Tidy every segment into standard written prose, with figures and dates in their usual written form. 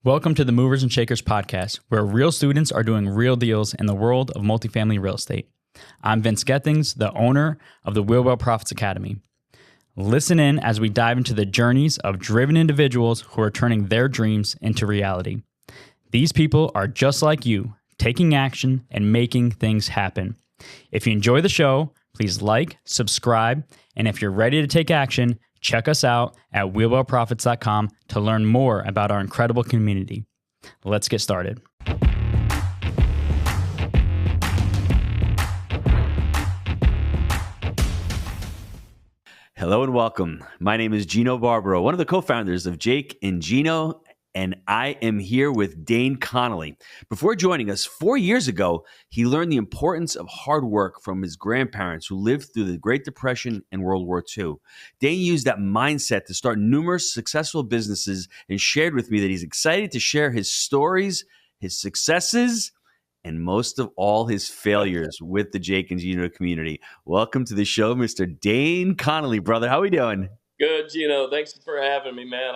Welcome to the Movers and Shakers podcast, where real students are doing real deals in the world of multifamily real estate. I'm Vince Gethings, the owner of the Wheelwell Profits Academy. Listen in as we dive into the journeys of driven individuals who are turning their dreams into reality. These people are just like you, taking action and making things happen. If you enjoy the show, please like, subscribe, and if you're ready to take action, check us out at wheelwellprofits.com to learn more about our incredible community. Let's get started. Hello and welcome. My name is Gino Barbaro, one of the co-founders of Jake and Gino, and I am here with Dayne Conley. Before joining us 4 years ago, he learned the importance of hard work from his grandparents who lived through the Great Depression and World War II. Dayne used that mindset to start numerous successful businesses and shared with me that he's excited to share his stories, his successes, and most of all, his failures with the Jake and Gino community. Welcome to the show, Mr. Dayne Conley, brother. How are we doing? Good, Gino. Thanks for having me, man.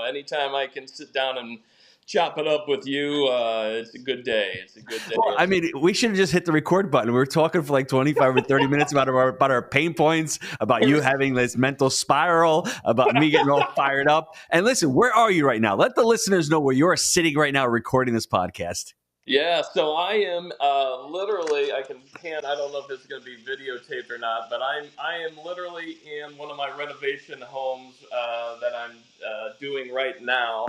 Anytime I can sit down and chop it up with you, it's a good day. It's a good day. Well, I mean, we should have just hit the record button. We were talking for like 25 or 30 minutes about our pain points, about you having this mental spiral, about me getting all fired up. And listen, where are you right now? Let the listeners know where you're sitting right now recording this podcast. Yeah, so I am literally. I don't know if it's going to be videotaped or not, but I am literally in one of my renovation homes that I'm doing right now.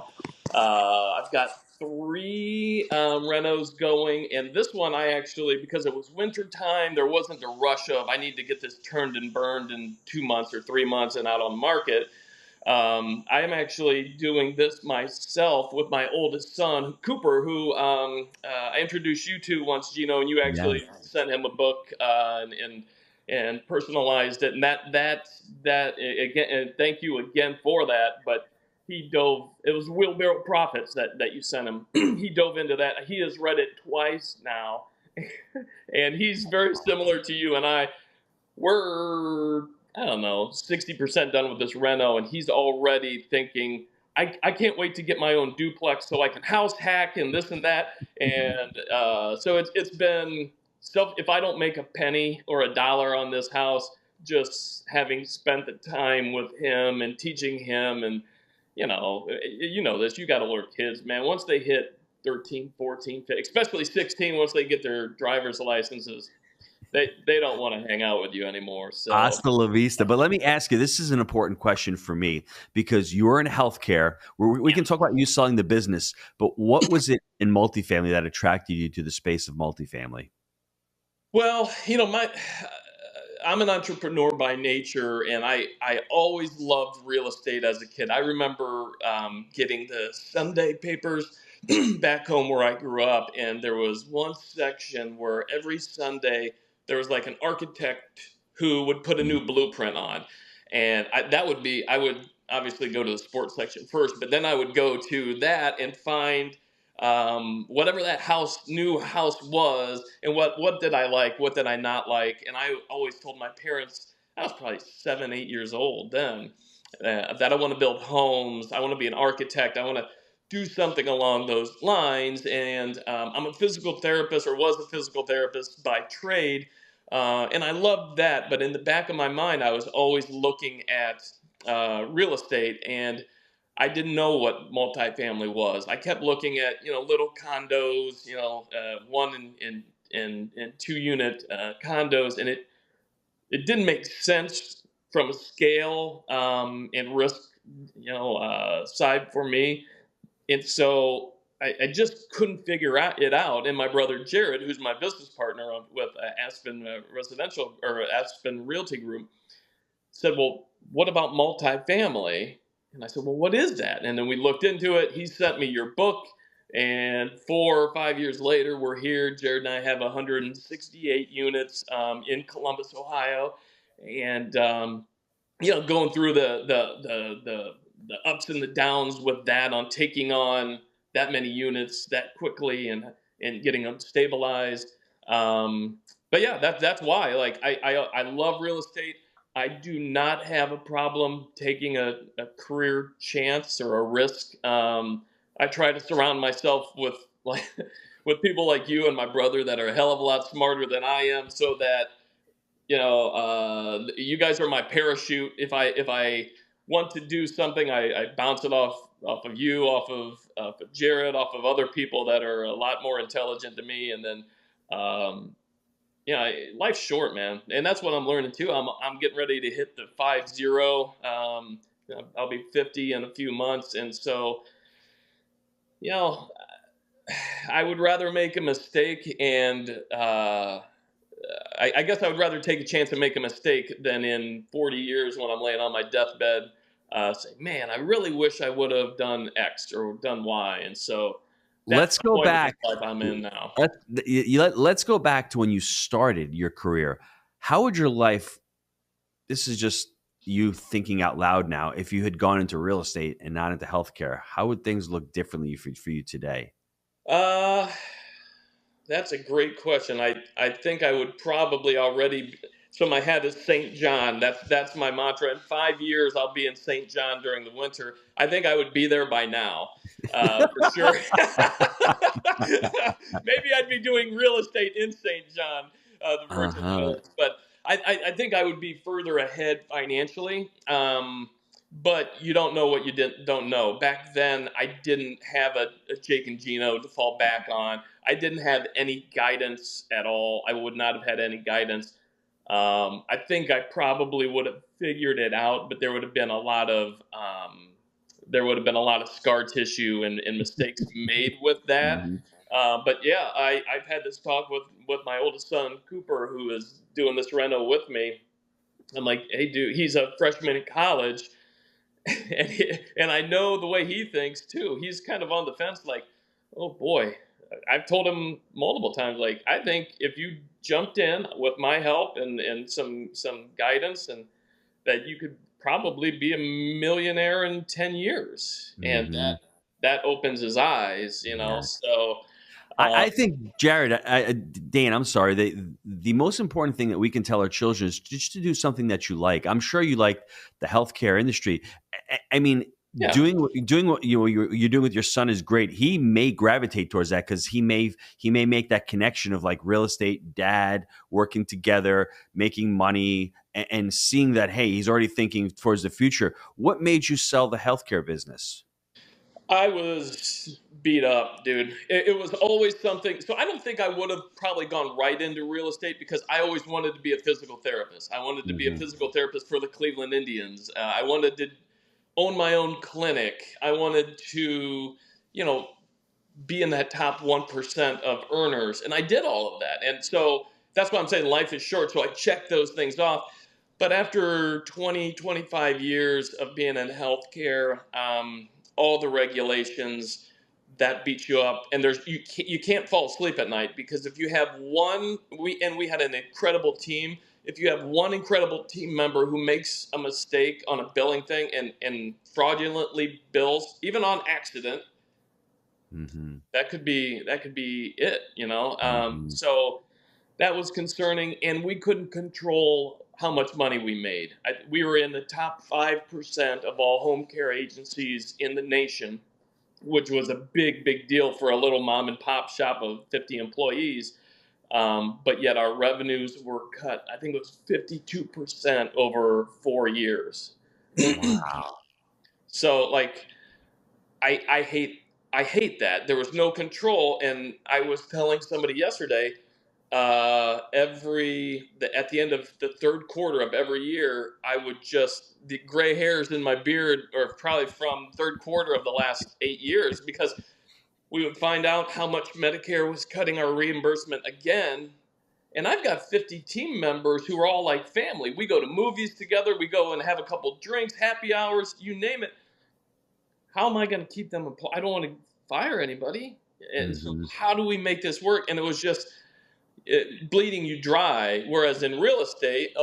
I've got three renos going, and this one I actually, because it was winter time, there wasn't a rush of I need to get this turned and burned in 2 months or 3 months and out on the market. I am actually doing this myself with my oldest son, Cooper, who I introduced you to once, Gino, and you actually sent him a book and personalized it. And that again, and thank you again for that. But he dove. It was Wheelbarrow Profits that you sent him. He dove into that. He has read it twice now, and he's very similar to you and I. We're, I don't know, 60% done with this reno, and he's already thinking, I can't wait to get my own duplex so I can house hack and this and that. And so it's been stuff. If I don't make a penny or a dollar on this house, just having spent the time with him and teaching him, and you know this, you got to learn kids, man. Once they hit 13, 14, 15, especially 16, once they get their driver's licenses, they don't want to hang out with you anymore. So Hasta la vista. But let me ask you, this is an important question for me because you're in healthcare. We can talk about you selling the business, but what was it in multifamily that attracted you to the space of multifamily? well, I'm an entrepreneur by nature, and I always loved real estate as a kid. I remember getting the Sunday papers back home where I grew up, and there was one section where every Sunday there was like an architect who would put a new blueprint on, and I would obviously go to the sports section first, but then I would go to that and find whatever that new house was, and what did I like, what did I not like. And I always told my parents, I was probably 7, 8 years old then, that I want to build homes, I want to be an architect, I want to do something along those lines. And I'm a physical therapist, or was a physical therapist by trade, and I loved that. But in the back of my mind, I was always looking at real estate, and I didn't know what multifamily was. I kept looking at little condos, one and 2 unit condos, and it didn't make sense from a scale and risk side for me. And so I just couldn't figure it out. And my brother Jared, who's my business partner with Aspen Residential or Aspen Realty Group, said, "Well, what about multifamily?" And I said, "Well, what is that?" And then we looked into it. He sent me your book, and 4 or 5 years later, we're here. Jared and I have 168 units in Columbus, Ohio, and going through the ups and the downs with that, on taking on that many units that quickly and getting them stabilized. But yeah, that's why. Like I love real estate. I do not have a problem taking a career chance or a risk. I try to surround myself with like with people like you and my brother that are a hell of a lot smarter than I am, so that you guys are my parachute. If I want to do something, I bounce it off of you, off of Jared, off of other people that are a lot more intelligent than me, and then um, life's short, man, and that's what I'm learning too. I'm getting ready to hit the 50. I'll be 50 in a few months, and so you know, I would rather make a mistake and I guess I would rather take a chance and make a mistake than in 40 years when I'm laying on my deathbed say, man, I really wish I would have done X or done Y. And so that's Let's the go point of this back. life I'm in now. Let's go back to when you started your career. How would your life, this is just you thinking out loud now, if you had gone into real estate and not into healthcare, how would things look differently for you today? Uh, That's a great question. I think I would probably already. So my head is St. John. That's my mantra. In 5 years, I'll be in St. John during the winter. I think I would be there by now, for sure. Maybe I'd be doing real estate in St. John, the Virgin Uh-huh. Islands. But I think I would be further ahead financially. But you don't know what you don't know. Back then, I didn't have a Jake and Gino to fall back on. I didn't have any guidance at all. I would not have had any guidance. I think I probably would have figured it out, but there would have been a lot of scar tissue and mistakes made with that. Mhm. But yeah, I've had this talk with my oldest son Cooper, who is doing this reno with me. I'm like, hey, dude, he's a freshman in college, and I know the way he thinks too. He's kind of on the fence, like, oh boy. I've told him multiple times, like, I think if you jumped in with my help and some guidance, and that you could probably be a millionaire in 10 years, and Mhm. that opens his eyes, Yeah. So I think, Jared, Dane, I'm sorry. The most important thing that we can tell our children is just to do something that you like. I'm sure you like the healthcare industry. I mean, yeah. doing what you're doing with your son is great. He may gravitate towards that because he may make that connection of like real estate, dad working together, making money, and seeing that, hey, he's already thinking towards the future. What made you sell the healthcare business? I was beat up, dude. It was always something. So I don't think I would have probably gone right into real estate because I always wanted to be a physical therapist. I wanted to be a Hmm. physical therapist for the Cleveland Indians. I wanted to own my own clinic. I wanted to, you know, be in that top 1% of earners. And I did all of that. And so that's why I'm saying life is short. So I checked those things off. But after 20, 25 years of being in healthcare, all the regulations that beat you up, and you can't fall asleep at night because if you have we had an incredible team. If you have one incredible team member who makes a mistake on a billing thing and fraudulently bills, even on accident, Hmm. that could be it. Hmm. So that was concerning, and we couldn't control how much money we made. We were in the top 5% of all home care agencies in the nation, which was a big deal for a little mom and pop shop of 50 employees. But yet our revenues were cut. I think it was 52% over 4 years. Wow. So like I hate that there was no control. And I was telling somebody yesterday, at the end of the third quarter of every year, I would just the gray hairs in my beard are probably from third quarter of the last 8 years because we would find out how much Medicare was cutting our reimbursement again. And I've got 50 team members who are all like family. We go to movies together, we go and have a couple drinks, happy hours, you name it. How am I going to keep them employed? I don't want to fire anybody. And so, Hmm. how do we make this work? And it was just bleeding you dry. Whereas in real estate,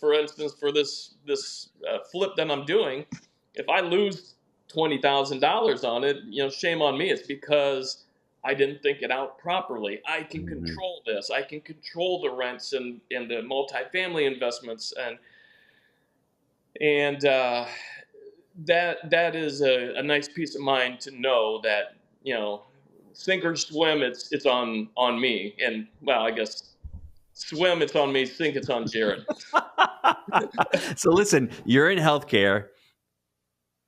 for instance, for this flip that I'm doing, if I lose $20,000 on it, shame on me. It's because I didn't think it out properly. I can Hmm. control this. I can control the rents and the multifamily investments and that is a nice peace of mind to know that, sink or swim, it's on me. And well, I guess swim, it's on me. Sink, it's on Jared. So listen, you're in healthcare,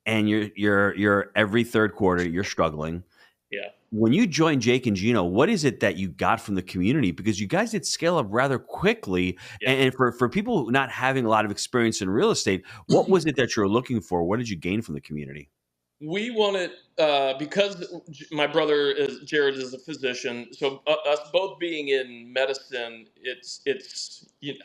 and you're every third quarter you're struggling. Yeah. When you joined Jake and Gino, what is it that you got from the community? Because you guys did scale up rather quickly. Yeah. And for people not having a lot of experience in real estate, what was it that you were looking for? What did you gain from the community? We wanted, because my brother Jared is a physician, so us both being in medicine,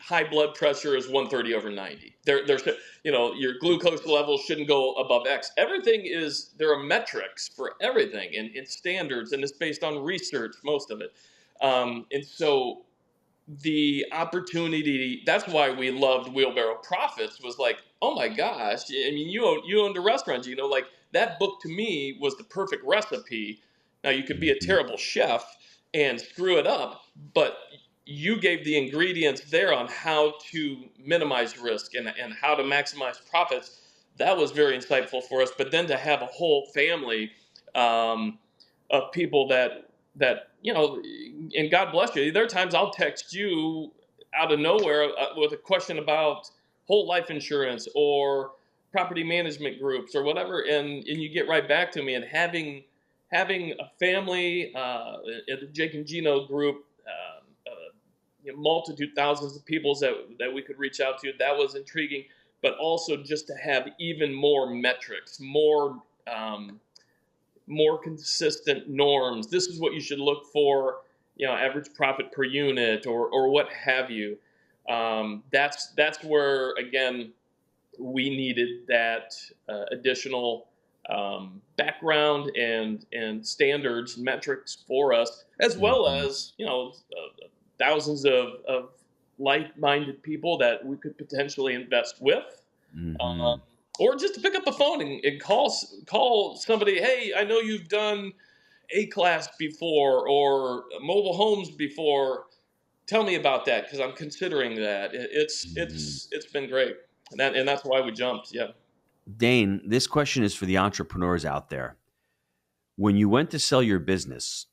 high blood pressure is 130/90. There's your glucose levels shouldn't go above X. There are metrics for everything and standards, and it's based on research, most of it. And so the opportunity, that's why we loved Wheelbarrow Profits, was like, oh my gosh, I mean, you owned a restaurant, like that book to me was the perfect recipe. Now you could be a terrible chef and screw it up, but you gave the ingredients there on how to minimize risk and how to maximize profits. That was very insightful for us. But then to have a whole family, of people that and God bless you. There are times I'll text you out of nowhere with a question about whole life insurance or property management groups or whatever, and you get right back to me. And having a family, at the Jake and Gino group, multitude, thousands of people that we could reach out to, that was intriguing. But also just to have even more metrics, more consistent norms. This is what you should look for, average profit per unit or what have you. That's where, again, we needed that additional background and standards, metrics for us, as well as, thousands of like-minded people that we could potentially invest with. Mm-hmm. Or just to pick up the phone and call somebody. Hey, I know you've done A-Class before or mobile homes before. Tell me about that, because I'm considering that. It's been great, and that's why we jumped. Yeah. Dayne, this question is for the entrepreneurs out there. When you went to sell your business,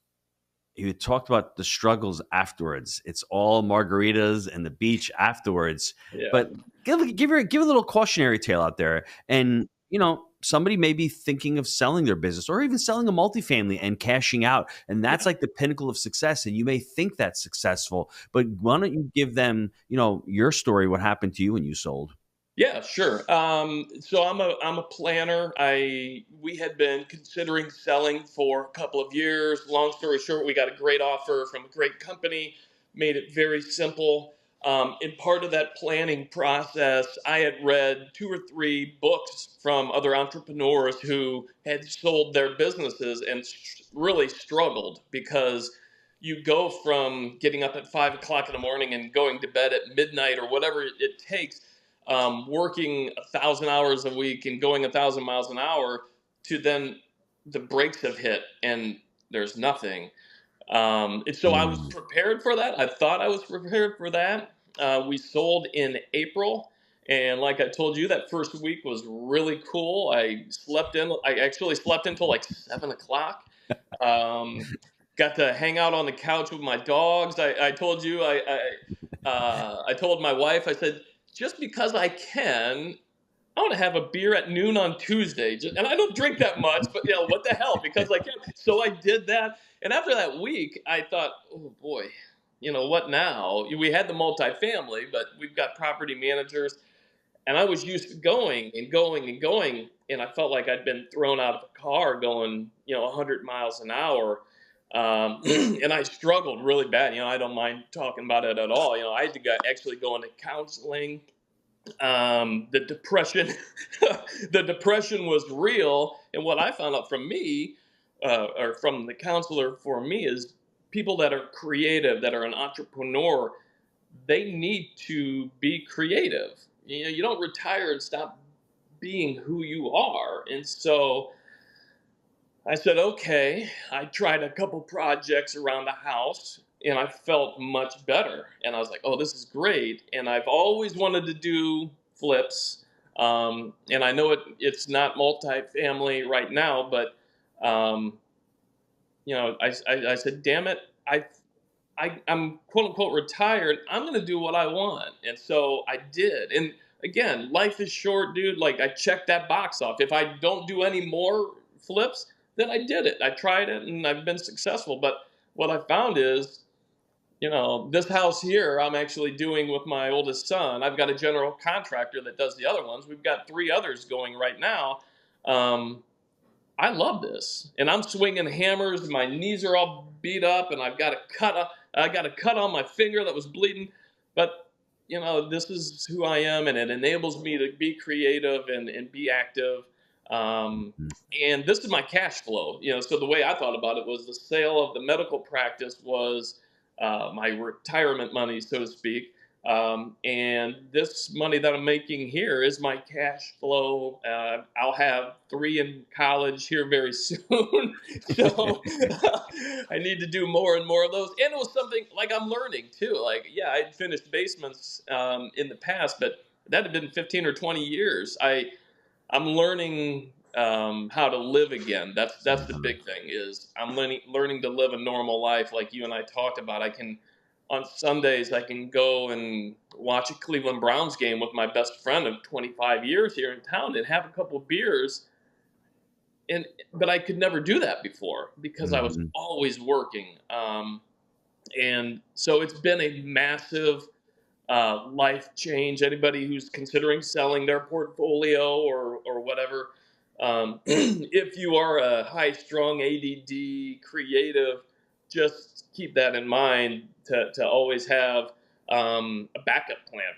you talked about the struggles afterwards. It's all margaritas and the beach afterwards. Yeah. But give a little cautionary tale out there. And, somebody may be thinking of selling their business or even selling a multifamily and cashing out. And that's like the pinnacle of success. And you may think that's successful. But why don't you give them, your story, what happened to you when you sold? Yeah, sure. So I'm a planner. We had been considering selling for a couple of years. Long story short, we got a great offer from a great company, made it very simple. In part of that planning process, I had read 2 or 3 books from other entrepreneurs who had sold their businesses and really struggled, because you go from getting up at 5 o'clock in the morning and going to bed at midnight or whatever it takes, working 1,000 hours a week and going 1,000 miles an hour, to then the brakes have hit and there's nothing. And so I was prepared for that. I thought I was prepared for that. We sold in April. And like I told you, that first week was really cool. I actually slept until like 7 o'clock. Got to hang out on the couch with my dogs. I told you, I told my wife, I said, just because I can, I want to have a beer at noon on Tuesday. And I don't drink that much, but what the hell? Because I can. So I did that. And after that week, I thought, oh boy, what now? We had the multifamily, but we've got property managers. And I was used to going and going and going. And I felt like I'd been thrown out of a car going, 100 miles an hour. And I struggled really bad. I don't mind talking about it at all. I had to actually go into counseling. The depression, the depression was real. And what I found out from me, or from the counselor for me, is people that are creative, that are an entrepreneur, they need to be creative. You don't retire and stop being who you are. And so I said, okay. I tried a couple projects around the house and I felt much better. And I was like, oh, this is great. And I've always wanted to do flips. And I know it's not multifamily right now, but I said, damn it, I'm quote unquote retired. I'm going to do what I want. And so I did. And again, life is short, dude. Like, I checked that box off. If I don't do any more flips, then I did it. I tried it and I've been successful. But what I found is, this house here, I'm actually doing with my oldest son. I've got a general contractor that does the other ones. We've got 3 others going right now. Um, I love this, and I'm swinging hammers. And my knees are all beat up, and I've got a cut. I got a cut on my finger that was bleeding. But this is who I am, and it enables me to be creative and be active. Um, and this is my cash flow. So the way I thought about it was the sale of the medical practice was my retirement money, so to speak. And this money that I'm making here is my cash flow. I'll have 3 in college here very soon. So I need to do more and more of those. And it was something like I'm learning too. Like, yeah, I'd finished basements in the past, but that had been 15 or 20 years. I'm learning how to live again. That's the big thing. Is I'm learning to live a normal life, like you and I talked about. On Sundays I can go and watch a Cleveland Browns game with my best friend of 25 years here in town and have a couple of beers. But I could never do that before because I was always working. And so it's been a massive life change. Anybody who's considering selling their portfolio or whatever, if you are a high-strung ADD creative, just keep that in mind to always have a backup plan.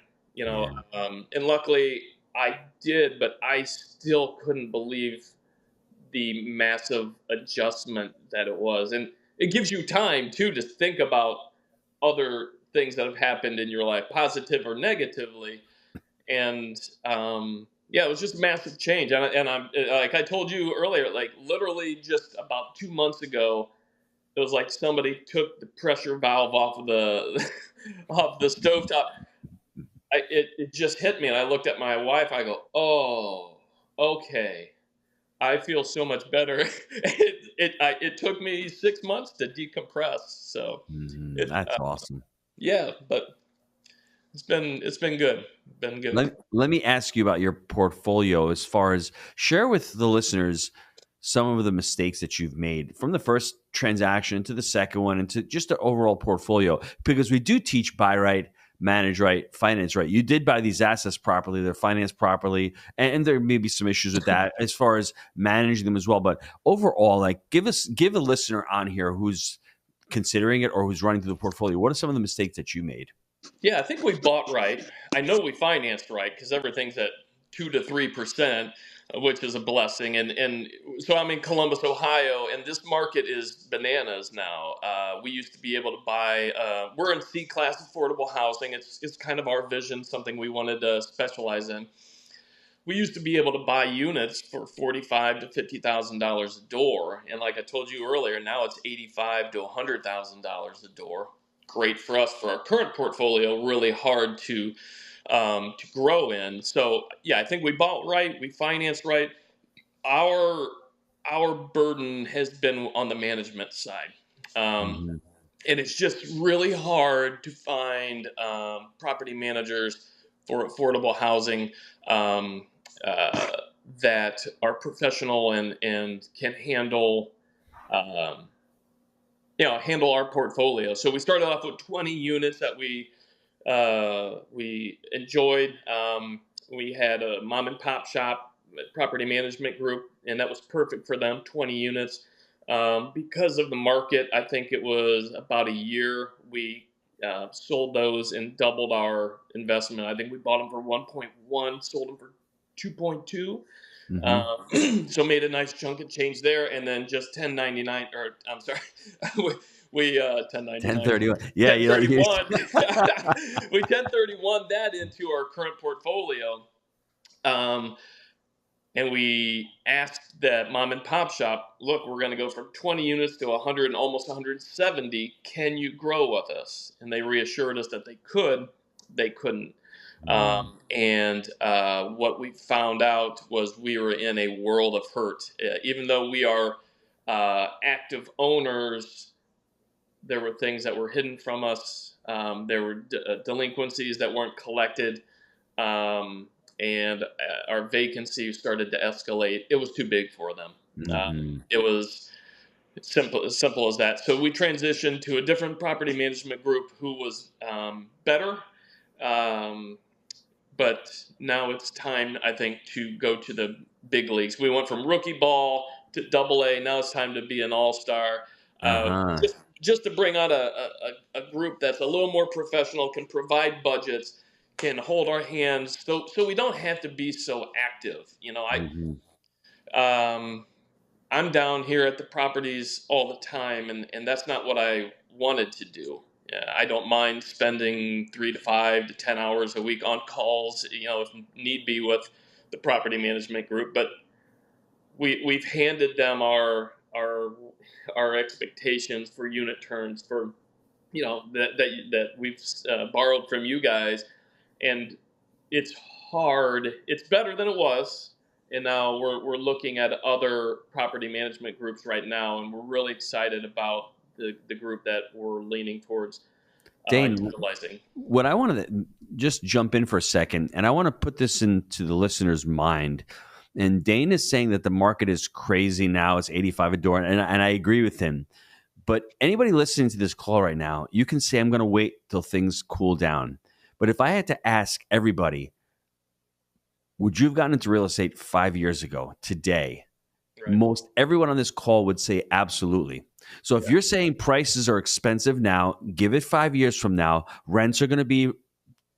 And luckily I did, but I still couldn't believe the massive adjustment that it was. And it gives you time too to think about other things that have happened in your life, positive or negatively. And yeah, it was just massive change. And I'm like I told you earlier, like literally just about 2 months ago, it was like somebody took the pressure valve off of the off the stovetop. It just hit me, and I looked at my wife. I go, "Oh, okay. I feel so much better." It took me 6 months to decompress. So That's awesome. yeah, but it's been good. Been good. Let me ask you about your portfolio. As far as share with the listeners some of the mistakes that you've made from the first transaction to the second one and to just the overall portfolio, because we do teach buy right, manage right, finance right. You did buy these assets properly, they're financed properly, and there may be some issues with that as far as managing them as well. But overall, like give a listener on here who's considering it or who's running through the portfolio, what are some of the mistakes that you made? Yeah, I think we bought right. I know we financed right because everything's at 2 to 3%, which is a blessing. And so I'm in Columbus, Ohio, and this market is bananas now. We used to be able to buy. We're in C-class affordable housing. It's kind of our vision, something we wanted to specialize in. We used to be able to buy units for $45,000 to $50,000 a door, and like I told you earlier, now it's $85,000 to $100,000 a door. Great for us for our current portfolio. Really hard to grow in. So yeah, I think we bought right, we financed right. Our our burden has been on the management side. Um, and it's just really hard to find property managers for affordable housing um, uh, that are professional and can um, handle our portfolio. So we started off with 20 units that we enjoyed. We had a mom and pop shop property management group, and that was perfect for them. 20 units. Because of the market, I think it was about a year we sold those and doubled our investment. I think we bought them for 1.1, sold them for 2.2. So made a nice chunk of change there, and then just 1099, or I'm sorry, we 1099, 1031. Yeah, 1031. We 1031 that into our current portfolio. Um, and we asked that mom and pop shop, look, we're going to go from 20 units to 100 and almost 170. Can you grow with us? And they reassured us that they could. They couldn't. And what we found out was we were in a world of hurt. Even though we are active owners, there were things that were hidden from us. There were delinquencies that weren't collected. And our vacancy started to escalate. It was too big for them. It was as simple as that. So we transitioned to a different property management group who was better. But now it's time, I think, to go to the big leagues. We went from rookie ball to double A. Now it's time to be an all-star. Just to bring out a group that's a little more professional, can provide budgets, can hold our hands, so we don't have to be so active. I'm down here at the properties all the time, and that's not what I wanted to do. I don't mind spending 3 to 5 to 10 hours a week on calls, if need be, with the property management group. But we've handed them our expectations for unit turns for that we've borrowed from you guys, and it's hard. It's better than it was, and now we're looking at other property management groups right now, and we're really excited about the group that we're leaning towards Dayne, utilizing. What I wanted to just jump in for a second, and I want to put this into the listener's mind. And Dayne is saying that the market is crazy now. It's 85 a door, and I agree with him. But anybody listening to this call right now, you can say, I'm going to wait till things cool down. But if I had to ask everybody, would you have gotten into real estate 5 years ago today? Right. Most everyone on this call would say absolutely. So if you're saying prices are expensive now, give it 5 years from now, rents are going to be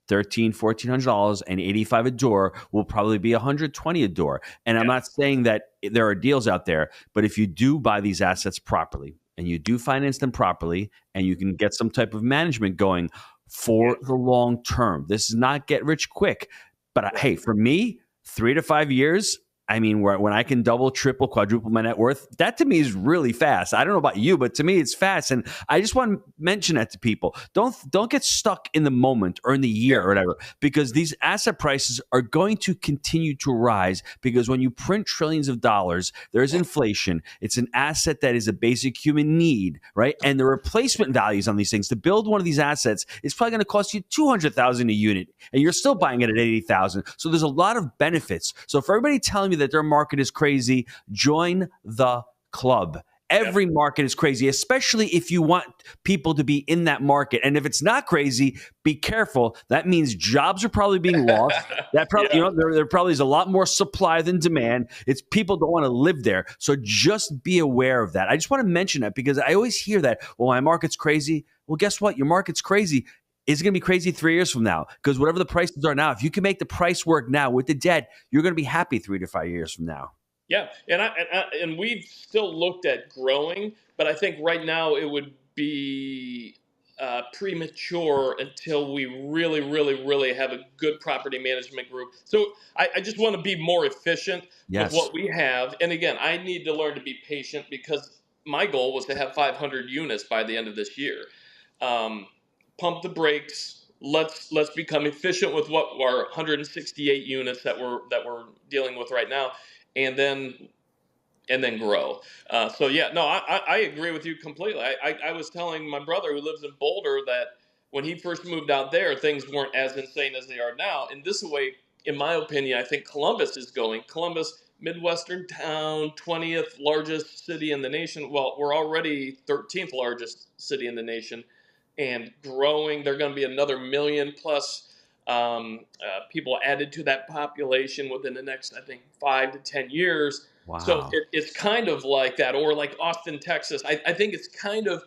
$1,300, $1,400, and 85 a door will probably be 120 a door. And I'm not saying that there are deals out there, but if you do buy these assets properly and you do finance them properly and you can get some type of management going for the long term, this is not get rich quick. But hey, for me, 3 to 5 years, I mean, when I can double, triple, quadruple my net worth, that to me is really fast. I don't know about you, but to me, it's fast. And I just want to mention that to people. Don't get stuck in the moment or in the year or whatever, because these asset prices are going to continue to rise, because when you print trillions of dollars, there's inflation. It's an asset that is a basic human need, right? And the replacement values on these things, to build one of these assets, is probably going to cost you $200,000 a unit, and you're still buying it at $80,000. So there's a lot of benefits. So for everybody telling me that their market is crazy, join the club. Every market is crazy, especially if you want people to be in that market. And if it's not crazy, be careful. That means jobs are probably being lost. That probably, there probably is a lot more supply than demand. It's people don't want to live there. So just be aware of that. I just want to mention that, because I always hear that, well, my market's crazy. Well, guess what? Your market's crazy. It's going to be crazy 3 years from now, because whatever the prices are now, if you can make the price work now with the debt, you're going to be happy 3 to 5 years from now. Yeah, and we've still looked at growing, but I think right now it would be premature until we really, really, really have a good property management group. So I just want to be more efficient with what we have. And again, I need to learn to be patient, because my goal was to have 500 units by the end of this year. Pump the brakes. Let's become efficient with what our 168 units that we're dealing with right now, and then grow. I agree with you completely. I was telling my brother, who lives in Boulder, that when he first moved out there, things weren't as insane as they are now. And this way, in my opinion, I think Columbus is going. Columbus, Midwestern town, 20th largest city in the nation. Well, we're already 13th largest city in the nation, and growing. There are going to be another 1 million plus people added to that population within the next, I think, 5 to 10 years. Wow. So it's kind of like that, or like Austin, Texas. I think it's kind of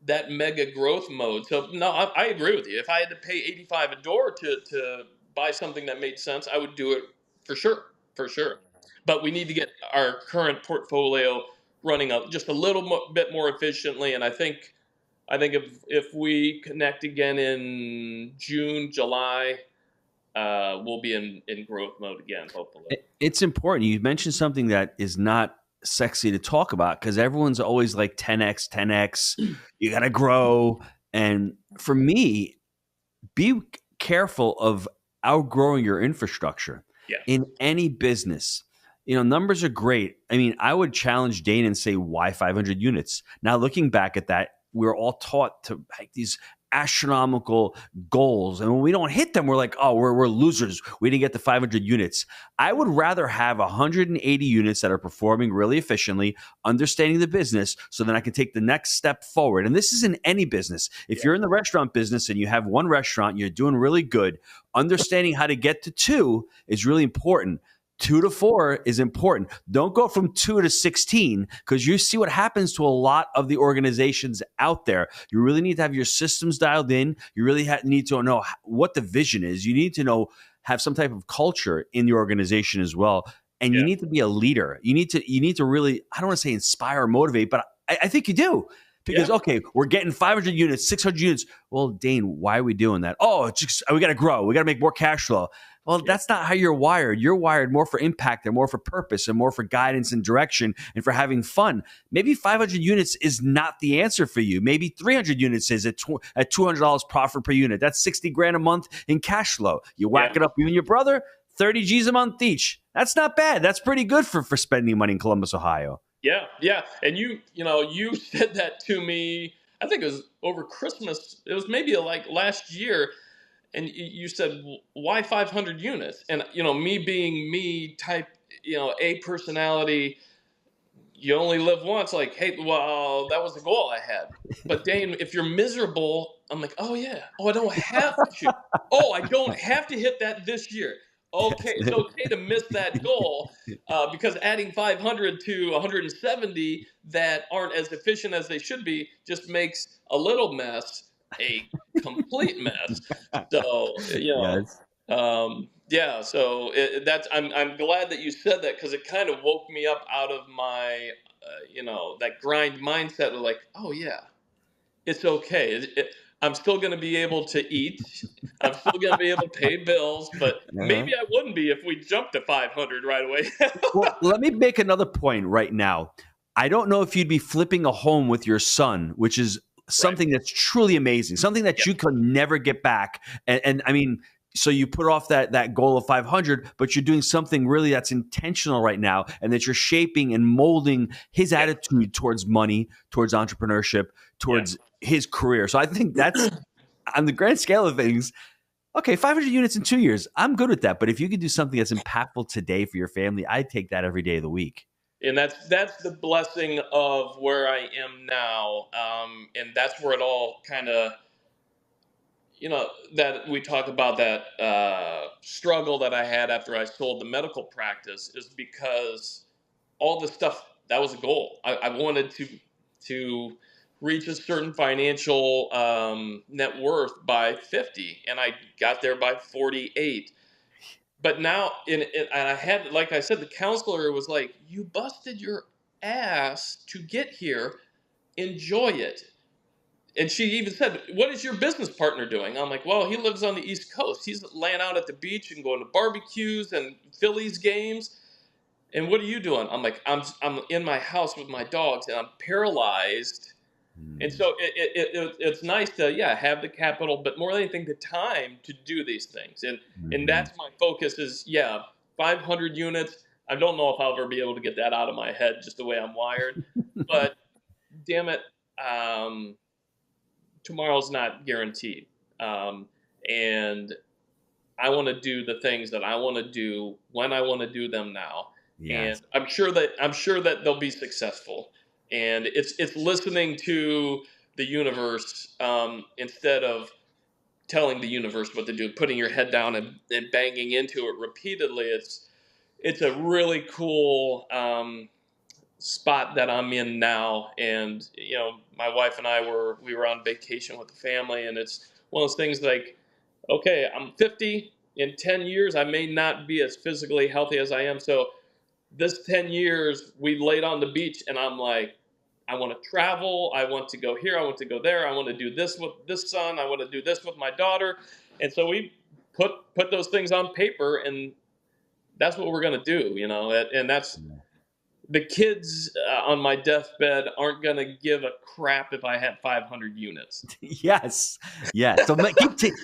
that mega growth mode. So no, I agree with you. If I had to pay $85 a door to buy something that made sense, I would do it for sure. But we need to get our current portfolio running just a little bit more efficiently, and I think if we connect again in June, July, we'll be in growth mode again, hopefully. It's important. You mentioned something that is not sexy to talk about, because everyone's always like 10x. You got to grow. And for me, be careful of outgrowing your infrastructure Yeah. in any business. Numbers are great. I mean, I would challenge Dayne and say, why 500 units? Now, looking back at that, we're all taught to make these astronomical goals. And when we don't hit them, we're like, oh, we're losers. We didn't get to 500 units. I would rather have 180 units that are performing really efficiently, understanding the business, so then I can take the next step forward. And this is in any business. If you're in the restaurant business and you have one restaurant, you're doing really good, understanding how to get to 2 is really important. 2 to 4 is important. Don't go from 2 to 16, because you see what happens to a lot of the organizations out there. You really need to have your systems dialed in. You really need to know what the vision is. You need to have some type of culture in the organization as well. And you need to be a leader. You need to really, I don't want to say inspire or motivate, but I think you do. Because, okay, we're getting 500 units, 600 units. Well, Dayne, why are we doing that? Oh, it's just, we got to grow. We got to make more cash flow. Well, that's not how you're wired. You're wired more for impact and more for purpose and more for guidance and direction and for having fun. Maybe 500 units is not the answer for you. Maybe 300 units is at $200 profit per unit. That's 60 grand a month in cash flow. You whack it up, you and your brother, 30 G's a month each. That's not bad. That's pretty good for spending money in Columbus, Ohio. Yeah. And you said that to me, I think it was over Christmas. It was maybe like last year. And you said, why 500 units? And, me being me type, A personality, you only live once. Like, hey, well, that was the goal I had. But Dayne, if you're miserable, I'm like, oh yeah. Oh, I don't have to. I don't have to hit that this year. Okay, it's okay to miss that goal because adding 500 to 170 that aren't as efficient as they should be just makes a little mess a complete mess. So Yes. So that's I'm glad that you said that, because it kind of woke me up out of my that grind mindset of like, oh yeah, it's okay. I'm still going to be able to eat. I'm still going to be able to pay bills, but maybe I wouldn't be if we jumped to 500 right away. Well, let me make another point right now. I don't know if you'd be flipping a home with your son, which is something that's truly amazing, something that you could never get back. And I mean, so you put off that goal of 500, but you're doing something really that's intentional right now, and that you're shaping and molding his attitude towards money, towards entrepreneurship, towards his career. So I think that's, on the grand scale of things, okay, 500 units in 2 years, I'm good with that. But if you could do something that's impactful today for your family, I'd take that every day of the week. And that's the blessing of where I am now, and that's where it all kind of, that we talk about, that struggle that I had after I sold the medical practice, is because all the stuff, that was a goal. I wanted to reach a certain financial net worth by 50, and I got there by 48. But now, and I had, like I said, the counselor was like, "You busted your ass to get here. Enjoy it." And she even said, "What is your business partner doing?" I'm like, "Well, he lives on the East Coast. He's laying out at the beach and going to barbecues and Phillies games. And what are you doing?" I'm like, I'm in my house with my dogs, and I'm paralyzed." And so it's nice to have the capital, but more than anything, the time to do these things. And that's my focus is 500 units. I don't know if I'll ever be able to get that out of my head, just the way I'm wired. But damn it, tomorrow's not guaranteed. And I want to do the things that I want to do when I want to do them now. Yes. And I'm sure that they'll be successful. And it's listening to the universe, instead of telling the universe what to do, putting your head down and banging into it repeatedly. It's a really cool spot that I'm in now. And my wife and we were on vacation with the family, and it's one of those things like, okay, I'm 50. In 10 years, I may not be as physically healthy as I am. So this 10 years, we laid on the beach, and I'm like, I want to travel. I want to go here. I want to go there. I want to do this with this son. I want to do this with my daughter. And so we put those things on paper, and that's what we're going to do, and that's the kids on my deathbed aren't going to give a crap if I have 500 units. Yes. Yes. So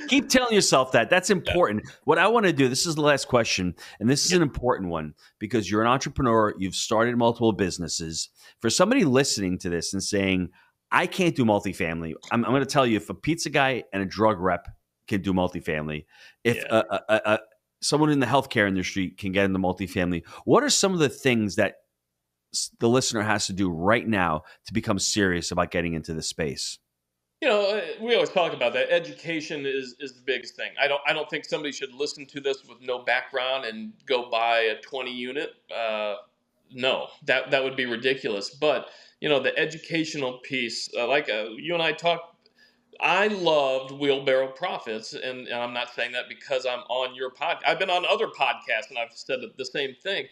keep telling yourself that. That's important. What I want to do, this is the last question, and this is an important one because you're an entrepreneur. You've started multiple businesses. For somebody listening to this and saying, I can't do multifamily, I'm going to tell you, if a pizza guy and a drug rep can do multifamily, if someone in the healthcare industry can get into multifamily, what are some of the things that the listener has to do right now to become serious about getting into this space? We always talk about that. Education is the biggest thing. I don't think somebody should listen to this with no background and go buy a 20 unit. No, that would be ridiculous. But the educational piece, you and I talked. I loved Wheelbarrow Profits, and I'm not saying that because I'm on your pod. I've been on other podcasts, and I've said the same thing.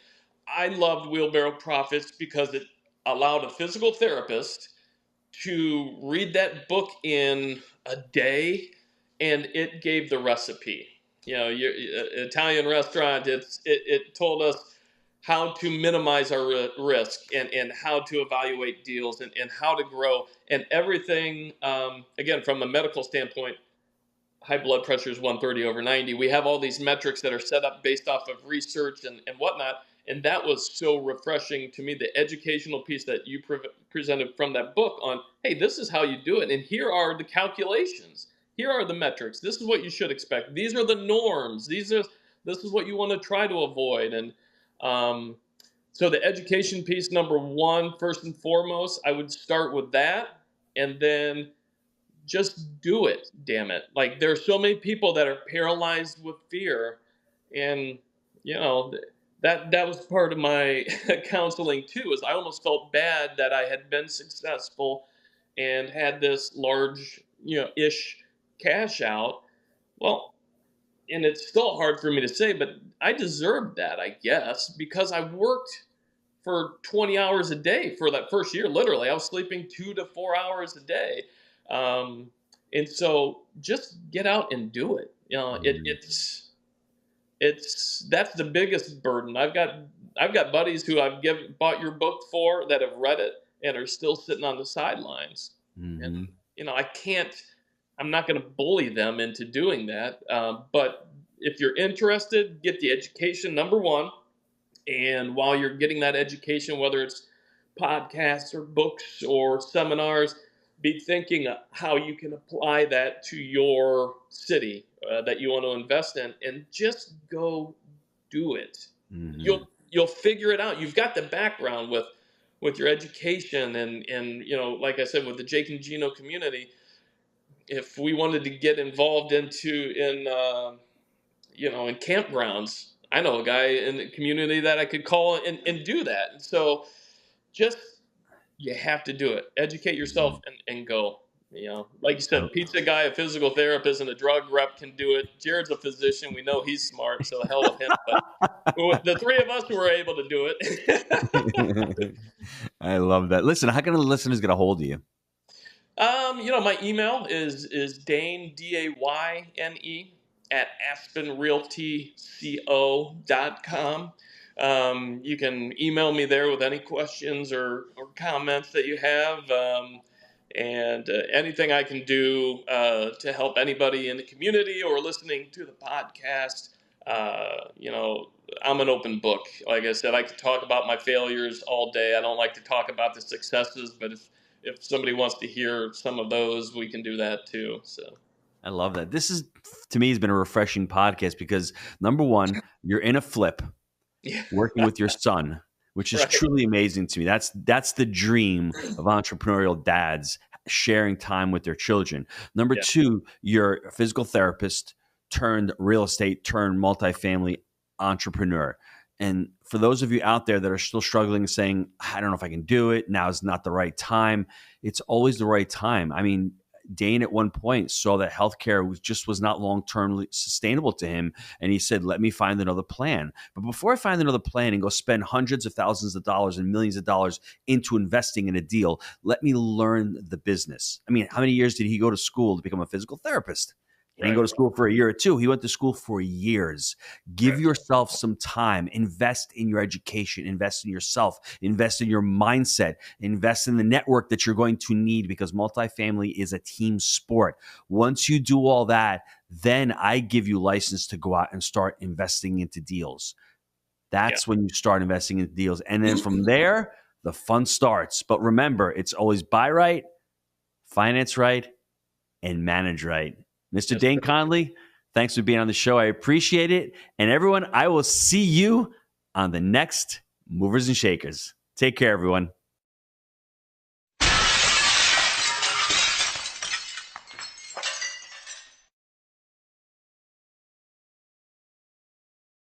I loved Wheelbarrow Profits because it allowed a physical therapist to read that book in a day, and it gave the recipe. Your Italian restaurant. It told us how to minimize our risk and how to evaluate deals and how to grow and everything. Again, from a medical standpoint, high blood pressure is 130 over 90. We have all these metrics that are set up based off of research and whatnot. And that was so refreshing to me, the educational piece that you presented from that book on, hey, this is how you do it. And here are the calculations. Here are the metrics. This is what you should expect. These are the norms. This is what you want to try to avoid. And so the education piece, number one, first and foremost, I would start with that. And then just do it, damn it. Like, there are so many people that are paralyzed with fear, and that was part of my counseling too, is I almost felt bad that I had been successful and had this large ish cash out. Well, and it's still hard for me to say, but I deserved that, I guess, because I worked for 20 hours a day for that first year. Literally, I was sleeping 2 to 4 hours a day. And so just get out and do it. It's that's the biggest burden. I've got buddies who bought your book for that have read it and are still sitting on the sidelines. And I'm not going to bully them into doing that. But if you're interested, get the education, number one. And while you're getting that education, whether it's podcasts or books or seminars, be thinking how you can apply that to your city that you want to invest in, and just go do it. Mm-hmm. You'll figure it out. You've got the background with your education, and like I said, with the Jake and Gino community. If we wanted to get involved in campgrounds, I know a guy in the community that I could call and do that. And so just, you have to do it. Educate yourself and go. Like you said, pizza guy, a physical therapist, and a drug rep can do it. Jared's a physician. We know he's smart, so hell with him. But the three of us were able to do it. I love that. Listen, how can the listeners get a hold of you? My email is Dayne, Dayne, at aspenrealtyco.com. You can email me there with any questions or comments that you have, and anything I can do to help anybody in the community or listening to the podcast. I'm an open book. Like I said, I could talk about my failures all day. I don't like to talk about the successes, but if somebody wants to hear some of those, we can do that too. So I love that. This is, to me, has been a refreshing podcast because, number one, you're in a flip working with your son, which is truly amazing to me. That's the dream of entrepreneurial dads, sharing time with their children. Number two, you're a physical therapist turned real estate turned multifamily entrepreneur. And for those of you out there that are still struggling, saying, I don't know if I can do it, now is not the right time, it's always the right time. I mean, Dayne at one point saw that healthcare was not long-term sustainable to him. And he said, let me find another plan. But before I find another plan and go spend hundreds of thousands of dollars and millions of dollars into investing in a deal, let me learn the business. I mean, how many years did he go to school to become a physical therapist? He didn't go to school for a year or two. He went to school for years. Give yourself some time. Invest in your education. Invest in yourself. Invest in your mindset. Invest in the network that you're going to need, because multifamily is a team sport. Once you do all that, then I give you license to go out and start investing into deals. That's when you start investing into deals. And then from there, the fun starts. But remember, it's always buy right, finance right, and manage right. Mr. Dayne Conley, thanks for being on the show. I appreciate it. And everyone, I will see you on the next Movers and Shakers. Take care, everyone.